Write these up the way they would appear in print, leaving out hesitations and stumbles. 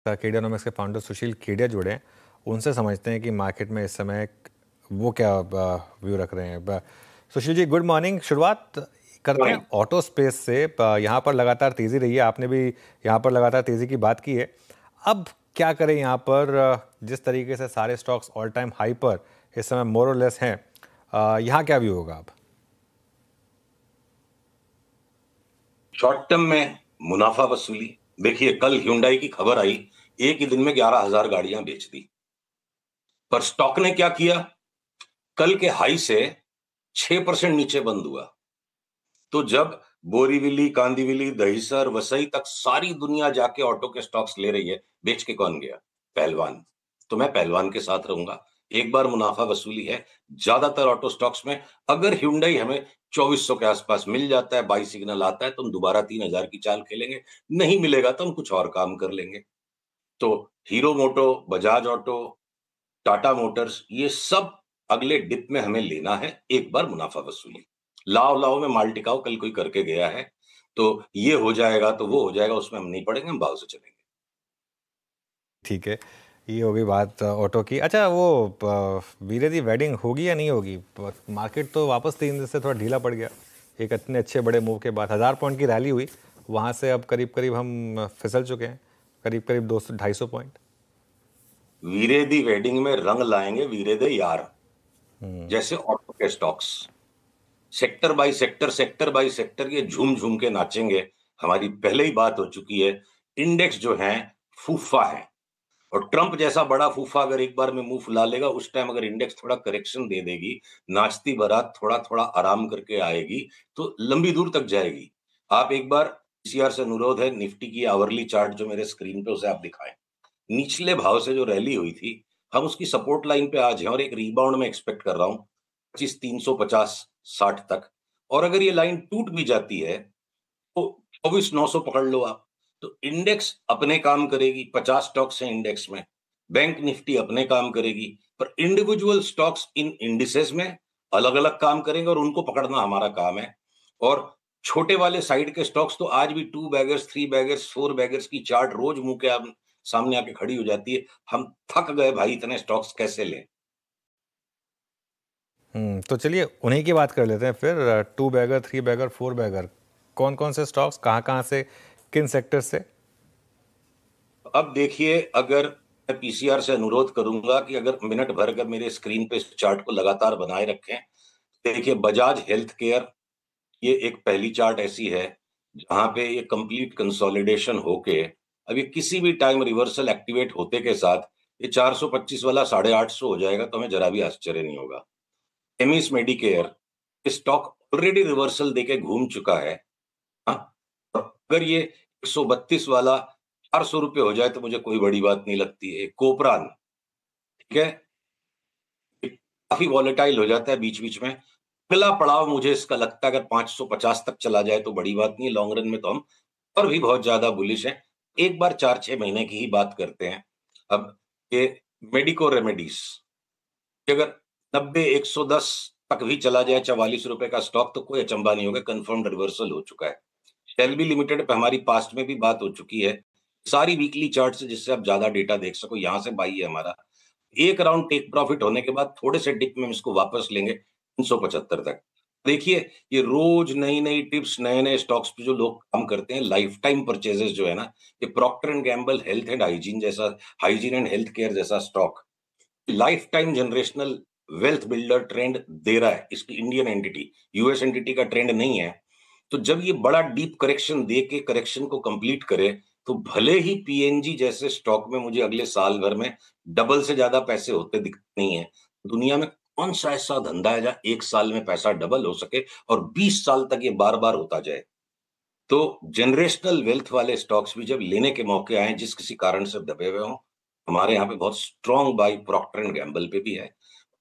केडियानॉमिक्स के फाउंडर सुशील केडिया जुड़े हैं, उनसे समझते हैं कि मार्केट में इस समय वो क्या व्यू रख रहे हैं। Sushil ji, good morning. शुरुआत करते हैं ऑटो स्पेस से। यहाँ पर लगातार तेज़ी रही है, आपने भी यहाँ पर लगातार तेज़ी की बात की है। अब क्या करें यहाँ पर, जिस तरीके से सारे स्टॉक्स ऑल टाइम हाई पर इस समय मोर और लेस हैं, यहाँ क्या व्यू होगा अब? शॉर्ट टर्म में मुनाफा वसूली। देखिए, कल ह्युंडई की खबर आई, एक ही दिन में 11,000 गाड़ियां बेच दी। पर स्टॉक ने क्या किया? कल के हाई से 6% नीचे बंद हुआ। तो जब बोरीवली, कांदिवली, दहिसर, वसई तक सारी दुनिया जाके ऑटो के स्टॉक्स ले रही है, बेच के कौन गया? पहलवान। तो मैं पहलवान के साथ रहूंगा। एक बार मुनाफा वसूली है ज्यादातर ऑटो स्टॉक्स में। अगर ह्युंडई हमें 2400 के आसपास मिल जाता है, बाई सिग्नल आता है, तो हम दोबारा 3000 की चाल खेलेंगे। नहीं मिलेगा तो हम कुछ और काम कर लेंगे। तो हीरो मोटो, बजाज ऑटो, टाटा मोटर्स, ये सब अगले डिप में हमें लेना है। एक बार मुनाफा वसूली, लाओ लाओ में माल टिकाओ कल कोई करके गया है, तो ये हो जाएगा तो वो हो जाएगा, उसमें हम नहीं पड़ेंगे, हम भाव से चलेंगे। ठीक है, ये हो गई बात ऑटो की। अच्छा, वो वीरे दी वेडिंग होगी या नहीं होगी? मार्केट तो वापस 3 दिन से थोड़ा ढीला पड़ गया, एक इतने अच्छे बड़े मूव के बाद 1000 पॉइंट की रैली हुई, वहाँ से अब करीब करीब हम फिसल चुके हैं, करीब करीब 200-250 पॉइंट। वीरे दी वेडिंग में रंग लाएंगे वीरे दे यार, जैसे ऑटो के stocks sector by sector, sector by sector ये झूम झूम के नाचेंगे। हमारी पहले ही बात हो चुकी है, इंडेक्स जो है फूफा है, और ट्रंप जैसा बड़ा फूफा अगर एक बार में मुंह फुला लेगा, उस टाइम अगर इंडेक्स थोड़ा करेक्शन दे देगी, नाचती बारात थोड़ा थोड़ा आराम करके आएगी, तो लंबी दूर तक जाएगी। आप एक बार पीसीआर से अनुरोध है, निफ्टी की आवरली चार्ट जो मेरे स्क्रीन पे उसे आप दिखाएं। निचले भाव से जो रैली हुई थी, हम उसकी सपोर्ट लाइन पे आज हैं और एक रिबाउंड में एक्सपेक्ट कर रहा हूं 25,350-60 तक। और अगर ये लाइन टूट भी जाती है तो 24,900 पकड़ लो आप। तो इंडेक्स अपने काम करेगी, 50 स्टॉक्स हैं इंडेक्स में, बैंक निफ्टी अपने काम करेगी, पर इंडिविजुअल स्टॉक्स इन इंडिसेस में अलग अलग काम करेंगे और उनको पकड़ना हमारा काम है। और छोटे वाले साइड के स्टॉक्स तो आज भी 2 बैगर्स, 3 बैगर्स, 4 बैगर्स की चार्ट रोज मुंह के सामने आके खड़ी हो जाती है। हम थक गए भाई, इतने स्टॉक्स कैसे लें? तो चलिए उन्हीं की बात कर लेते हैं फिर। 2 बैगर, 3 बैगर, 4 बैगर, कौन कौन से स्टॉक्स, कहाँ कहाँ से, किन सेक्टर से? अब देखिए, अगर मैं पीसीआर से अनुरोध करूंगा कि अगर मिनट भर अगर मेरे स्क्रीन पे इस चार्ट को लगातार बनाए रखें। देखिए, बजाज हेल्थ केयर, ये एक पहली चार्ट ऐसी है जहां पे ये कंप्लीट कंसोलिडेशन होके अब ये किसी भी टाइम रिवर्सल एक्टिवेट होते के साथ ये 425 वाला 850 हो जाएगा, तो हमें जरा भी आश्चर्य नहीं होगा। Amiss Medicare stock already reversal देके घूम चुका है। हाँ, और अगर ये 132 वाला 400 रुपये हो जाए तो मुझे कोई बड़ी बात नहीं लगती है। कोपरान, ठीक है, काफी वॉलेटाइल हो जाता है बीच बीच में। अगला पड़ाव मुझे इसका लगता है अगर 550 तक चला जाए तो बड़ी बात नहीं है, लॉन्ग रन में तो हम और भी बहुत ज्यादा बुलिश है। एक बार 4-6 महीने की ही बात करते हैं। अब ये मेडिको रेमेडीज, अगर 90-110 तक भी चला जाए 44 रुपए का स्टॉक, तो कोई अचंबा नहीं होगा, कंफर्म्ड रिवर्सल हो चुका है। शेल्बी लिमिटेड पे हमारी पास्ट में भी बात हो चुकी है। सारी वीकली चार्ट से जिससे आप ज्यादा डेटा देख सको, यहां से बाई है हमारा। एक राउंड टेक प्रॉफिट होने के बाद थोड़े से डिप में हम इसको वापस लेंगे 375 तक। देखिए, ये रोज नई नई टिप्स, नए नए स्टॉक्स पे जो लोग काम करते हैं, लाइफ टाइम परचेजेस जो है ना, ये Procter and Gamble health and hygiene जैसा, हाइजीन एंड हेल्थ केयर जैसा stock lifetime generational wealth builder trend दे रहा है। इसकी इंडियन एंटिटी, यूएस एंटिटी का ट्रेंड नहीं है। तो जब ये बड़ा डीप करेक्शन दे के करेक्शन को कंप्लीट करे, तो भले ही पीएनजी जैसे स्टॉक में मुझे अगले साल भर में डबल से ज्यादा पैसे होते दिखते नहीं है। दुनिया में कौन सा ऐसा धंधा है जहां एक साल में पैसा डबल हो सके और 20 साल तक ये बार बार होता जाए? तो जनरेशनल वेल्थ वाले स्टॉक्स भी जब लेने के मौके आए, जिस किसी कारण से दबे हुए हों, हमारे यहाँ पे बहुत strong buy Procter and Gamble पे भी है।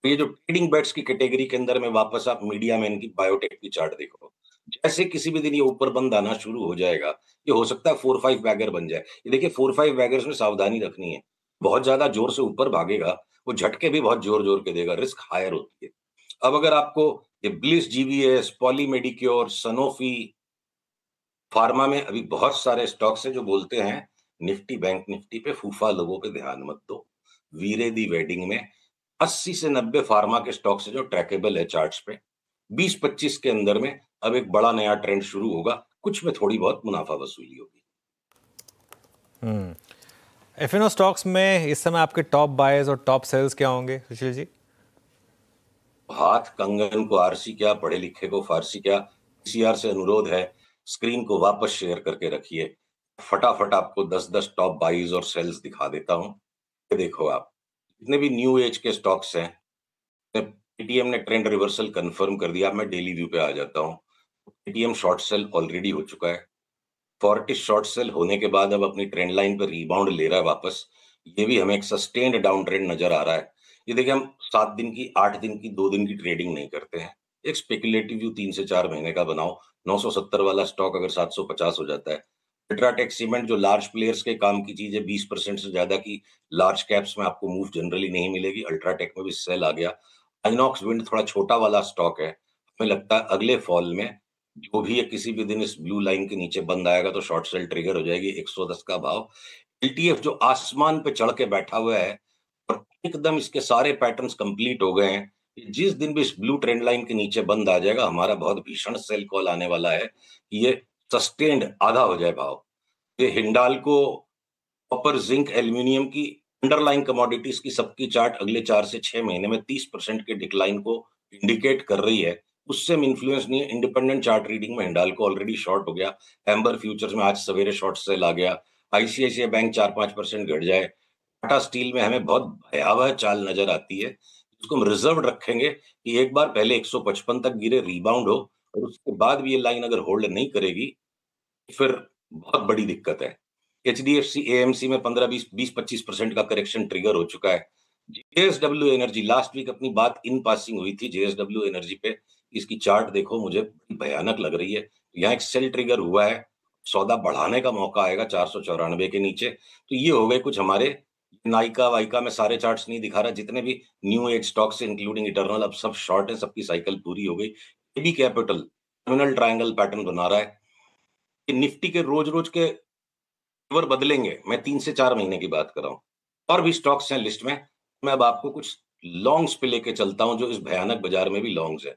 तो ये जो ट्रेडिंग बेट्स की कैटेगरी के अंदर में वापस आप मीडिया मैन की बायोटेक की चार्ट देखो, जैसे किसी भी दिन ये ऊपर बंद आना शुरू हो जाएगा, ये हो सकता है 4-5 बैगर बन जाए। ये देखिए, 4-5 बैगर्स में सावधानी रखनी है। बहुत ज्यादा जोर से ऊपर भागेगा, वो झटके भी बहुत जोर जोर के देगा, रिस्क हायर होती है। अब अगर आपको ये ब्लिस, जीवीएस, पॉली मेडिक्योर, सनोफी, फार्मा में अभी बहुत सारे स्टॉक्स हैं जो बोलते हैं निफ्टी बैंक निफ्टी पे फूफा लोगों पे ध्यान मत दो। वीरे दी वेडिंग में 80 से 90 फार्मा के स्टॉक्स है जो ट्रैकेबल है चार्ट्स पे। 20-25 के अंदर में अब एक बड़ा नया ट्रेंड शुरू होगा, कुछ में थोड़ी बहुत मुनाफा वसूली होगी। एफएनओ स्टॉक्स में इस समय आपके टॉप बायर्स और टॉप सेल्स क्या होंगे सुशील जी? हाथ कंगन को आरसी क्या, पढ़े लिखे को फारसी क्या। पीसीआर से अनुरोध है, स्क्रीन को वापस शेयर करके रखिए। फटाफट आपको 10-10 टॉप बाइज और सेल्स दिखा देता हूं। ये देखो आप, जितने भी न्यू एज के स्टॉक्स हैं, पेटीएम ने ट्रेंड रिवर्सल कंफर्म कर दिया। मैं डेली व्यू पे आ जाता हूँ। पेटीएम शॉर्ट सेल ऑलरेडी हो चुका है। फोर्टिस शॉर्ट सेल होने के बाद अब अपनी ट्रेंड लाइन पर रिबाउंड ले रहा है वापस। ये भी हमें एक सस्टेन्ड डाउन ट्रेंड नजर आ रहा है। ये देखिए, हम 7 दिन की, 8 दिन की, 2 दिन की ट्रेडिंग नहीं करते हैं। एक स्पेकुलेटिव व्यू 3 से 4 महीने का बनाओ। 970 वाला स्टॉक अगर 750 हो जाता है। अल्ट्राटेक सीमेंट जो लार्ज प्लेयर्स के काम की चीज है, 20% से ज्यादा की लार्ज कैप्स में आपको मूव जनरली नहीं मिलेगी। अल्ट्राटेक में भी सेल आ गया। आइनॉक्स विंड थोड़ा छोटा वाला स्टॉक है। हमें लगता है अगले फॉल में जो भी है, किसी भी दिन इस ब्लू लाइन के नीचे बंद आएगा तो शॉर्ट सेल ट्रिगर हो जाएगी। 110 का भाव। एलटीएफ जो आसमान पे चढ़ के बैठा हुआ है और एकदम इसके सारे पैटर्न्स कंप्लीट हो गए हैं। जिस दिन भी इस ब्लू ट्रेंड लाइन के नीचे बंद आ जाएगा, हमारा बहुत भीषण सेल कॉल आने वाला है कि ये सस्टेन्ड आधा हो जाए भाव। ये हिंडाल्को, कॉपर, जिंक, एल्यूमिनियम की अंडरलाइन कमोडिटीज की सबकी चार्ट अगले 4 से 6 महीने में 30% के डिक्लाइन को इंडिकेट कर रही है। उससे हम इन्फ्लुएंस नहीं है। इंडिपेंडेंट चार्ट रीडिंग में हिंडाल्को ऑलरेडी शॉर्ट हो गया। एम्बर फ्यूचर्स में आज सवेरे शॉर्ट सेल आ गया। आईसीआईसीआई बैंक 4-5% घट जाए। टाटा स्टील में हमें बहुत भयावह चाल नजर आती है। उसको हम रिजर्व रखेंगे कि एक बार पहले 155 तक गिरे, रिबाउंड हो, और उसके बाद भी ये लाइन अगर होल्ड नहीं करेगी फिर बहुत बड़ी दिक्कत है। एचडीएफसी एएमसी में 15-20-25% का करेक्शन ट्रिगर हो चुका है। जेएसडब्ल्यू एनर्जी लास्ट वीक अपनी बात इन पासिंग हुई थी जेएसडब्ल्यू एनर्जी पे। इसकी चार्ट देखो, मुझे भयानक लग रही है। यहाँ एक सेल ट्रिगर हुआ है, सौदा बढ़ाने का मौका आएगा 494 के नीचे। तो ये हो गए कुछ हमारे नाइका वाइका में सारे चार्ट्स नहीं दिखा रहा, जितने भी new age stocks including Eternal अब सब शॉर्ट है, सबकी साइकिल पूरी हो गई। AB Capital terminal triangle pattern बना रहा है। निफ्टी के रोज रोज के फेवर बदलेंगे। मैं 3 से 4 महीने की बात कर रहा हूँ। और भी स्टॉक्स हैं लिस्ट में। मैं अब आपको कुछ लॉन्ग्स पे लेके चलता हूँ जो इस भयानक बाजार में भी लॉन्ग्स है।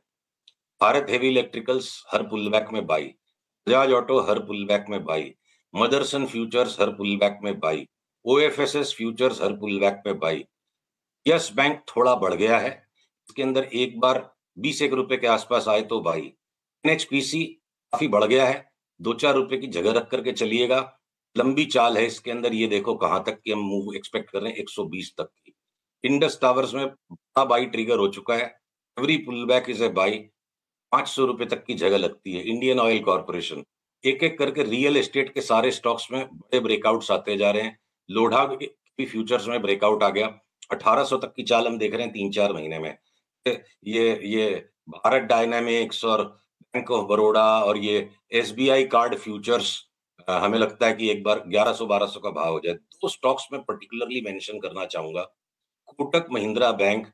भारत हेवी इलेक्ट्रिकल्स हर पुलबैक में बाई। बजाज ऑटो हर पुलबैक में बाई। मदरसन फ्यूचर्स हर पुलबैक में बाई। ओएफएसएस फ्यूचर्स हर पुलबैक में बाई। यस बैंक थोड़ा बढ़ गया है। इसके अंदर एक बार 20 एक रुपए के आसपास आए तो भाई। एनएचपीसी काफी बढ़ गया है। 2-4 रुपए की जगह रख करके चलिएगा। लंबी चाल है इसके अंदर। ये देखो कहां तक की हम मूव एक्सपेक्ट कर रहे हैं, 120 तक की। इंडस टावर्स में बड़ा बाई ट्रिगर हो चुका है। Every pull back is a buy. 500 रुपए तक की जगह लगती है। इंडियन ऑयल कॉर्पोरेशन, एक एक करके रियल एस्टेट के सारे स्टॉक्स में बड़े ब्रेकआउट्स आते जा रहे हैं। लोढ़ा के भी फ्यूचर्स में ब्रेकआउट आ गया। 1800 तक की चाल हम देख रहे हैं 3-4 महीने में। ये भारत डायनामिक्स और बैंक ऑफ बड़ौदा और ये एसबीआई कार्ड फ्यूचर्स, हमें लगता है कि एक बार 1100-1200 का भाव हो जाए। 2 स्टॉक्स में पर्टिकुलरली मेंशन करना चाहूंगा। कोटक महिंद्रा बैंक,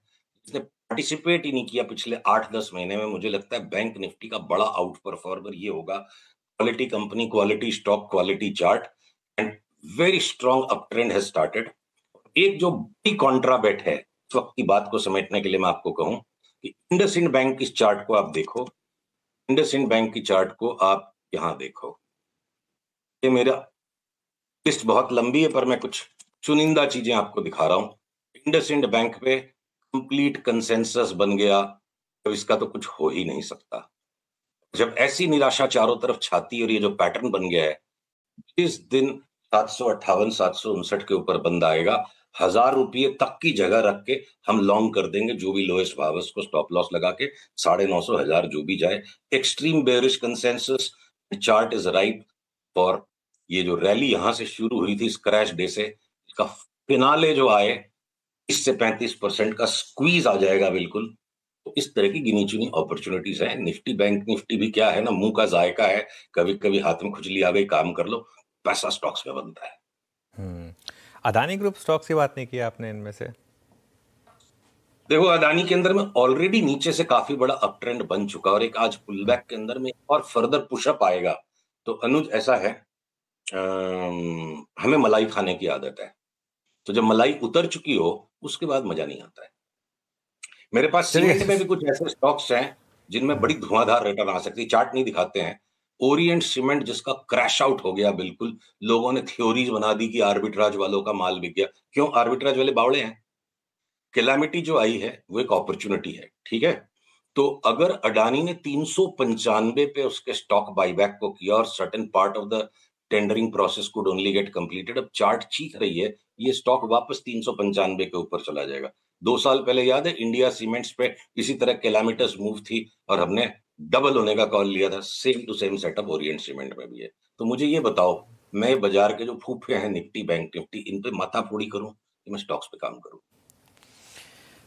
जिसने पार्टिसिपेट ही नहीं किया पिछले 8-10 महीने में, मुझे लगता है बैंक निफ्टी का बड़ा आउट परफॉर्मर ये होगा। Quality company, quality stock, quality chart, and very strong up trend has started. एक जो बड़ी कॉन्ट्रा बेट है इस वक्त की बात को समेटने के लिए, मैं आपको कहूं कि इंडसइंड बैंक की चार्ट को आप देखो। इंडसइंड बैंक की चार्ट को आप यहां देखो। ये मेरा लिस्ट बहुत लंबी है पर मैं कुछ चुनिंदा चीजें आपको दिखा रहा हूं। इंडसइंड बैंक पे कंप्लीट कंसेंसस बन गया तो इसका तो कुछ हो ही नहीं सकता। जब ऐसी निराशा चारों तरफ छाती और ये जो पैटर्न बन गया है, जिस दिन 758 759 के ऊपर बंद आएगा, 1000 रुपये तक की जगह रख के हम लॉन्ग कर देंगे। जो भी लोएस्ट भाव है उसको स्टॉप लॉस लगा के 950 1000 जो भी जाए। Extreme bearish consensus, chart is right for ये जो रैली यहां से शुरू हुई थी स्क्रैच डे से, इसका फिनाले जो आए, 30 से 35% का स्क्वीज आ जाएगा बिल्कुल। तो इस तरह की गिनी चुनी अपॉर्चुनिटीज है। निफ्टी बैंक निफ्टी भी क्या है ना, मुंह का जायका है। कभी कभी हाथ में खुजली आ गई, काम कर लो, पैसा स्टॉक्स में बनता है। अदानी ग्रुप स्टॉक्स की बात नहीं की आपने इनमें से? देखो, अदानी के अंदर में ऑलरेडी नीचे से काफी बड़ा अप ट्रेंड बन चुका और एक आज पुल बैक के अंदर में और फर्दर पुशअप आएगा। तो अनुज ऐसा है, हमें मलाई खाने की आदत है, तो जब मलाई उतर चुकी हो उसके बाद मजा नहीं आता है। मेरे पास चलिए। सीमेंट में भी कुछ ऐसे स्टॉक्स हैं जिनमें बड़ी धुआंधार रिटर्न आ सकती है, चार्ट नहीं दिखाते हैं। ओरिएंट सीमेंट जिसका क्रैश आउट हो गया बिल्कुल, लोगों ने थ्योरीज बना दी कि आर्बिट्राज वालों का माल बिक गया। क्यों? आर्बिट्राज वाले बावड़े हैं। कैलामिटी जो आई है वो एक अपॉर्चुनिटी है, ठीक है? तो अगर अडानी ने 395 पे उसके स्टॉक बायबैक को किया और certain part of the tendering process could only get completed, अब चार्ट चीख रही है, ये स्टॉक वापस 395 के ऊपर चला जाएगा। 2 साल पहले याद है इंडिया सीमेंट्स पे इसी तरह कैलामिटस मूव थी और हमने डबल होने का कॉल लिया था। Same to same setup Orient Cement में भी है। तो मुझे ये बताओ, मैं बाजार के जो फूफे हैं निफ्टी बैंक निफ्टी, इन पे माथाफोड़ी करूं कि मैं स्टॉक्स पे काम करूं?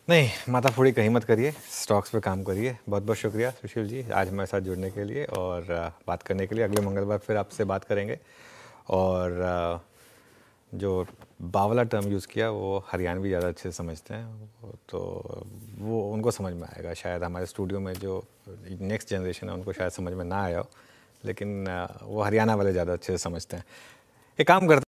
नहीं, माथाफोड़ी कहीं मत करिए, स्टॉक्स पे काम करिए। बहुत बहुत शुक्रिया सुशील जी आज हमारे साथ जुड़ने के लिए और बात करने के लिए। अगले मंगलवार फिर आपसे बात करेंगे। और जो बावला टर्म यूज़ किया वो हरियाणवी ज़्यादा अच्छे से समझते हैं, तो वो उनको समझ में आएगा। शायद हमारे स्टूडियो में जो नेक्स्ट जनरेशन है उनको शायद समझ में ना आया हो, लेकिन वो हरियाणा वाले ज़्यादा अच्छे से समझते हैं। एक काम करते हैं।